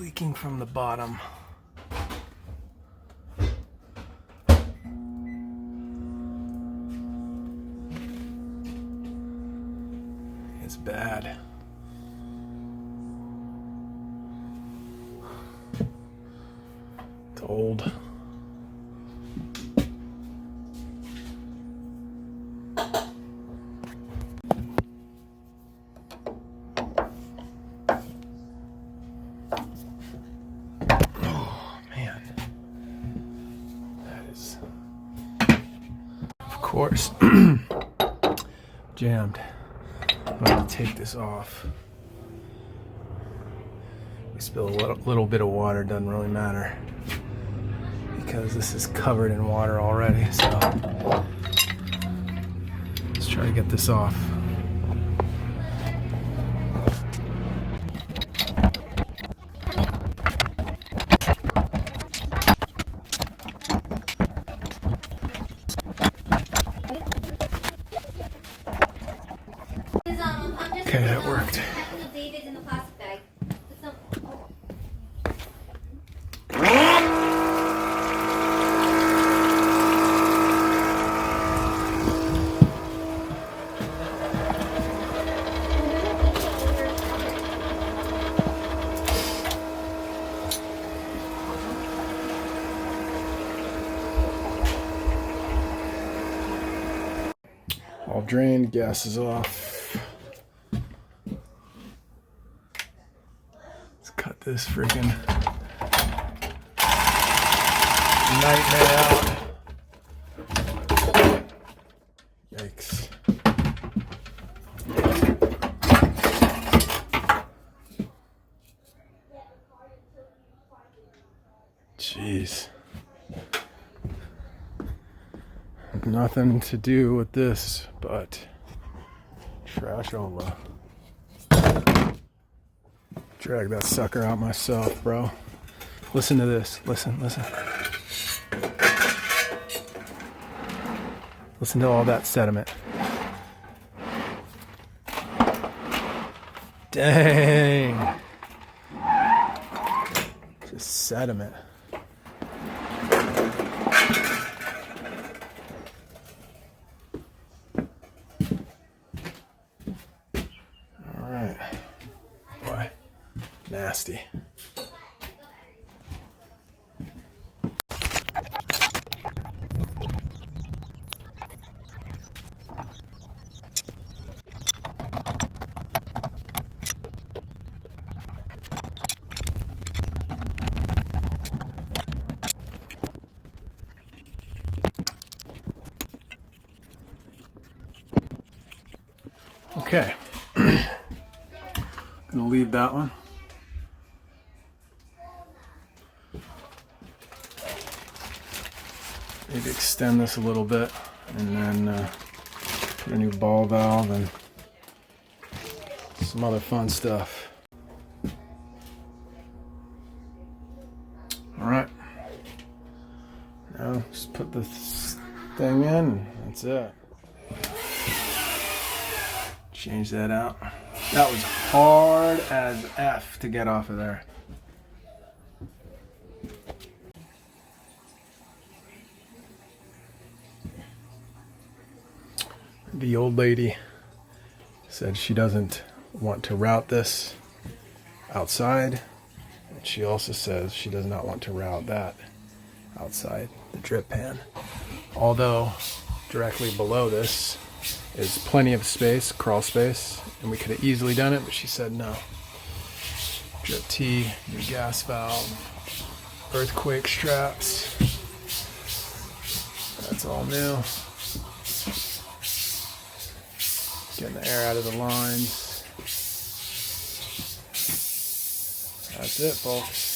leaking from the bottom. It's bad. It's old. Of course, jammed. I'm going to take this off. We spill a little bit of water, doesn't really matter because this is covered in water already. So let's try to get this off. Okay, that worked. All drained, gas is off. Let's cut this freaking nightmare out. Yikes. Jeez. Nothing to do with this but trash over. Drag that sucker out myself, bro. Listen to this. Listen. Listen to all that sediment. Dang. Just sediment. Boy, nasty. Okay. Gonna leave that one. Maybe extend this a little bit and then put a new ball valve and some other fun stuff. Alright. Now just put this thing in and that's it. Change that out. That was hard as F to get off of there. The old lady said she doesn't want to route this outside. And she also says she does not want to route that outside the drip pan. Although directly below this is plenty of space, crawl space, and we could have easily done it, but she said no. Drip tee, new gas valve, earthquake straps. That's all new. Getting the air out of the lines. That's it, folks.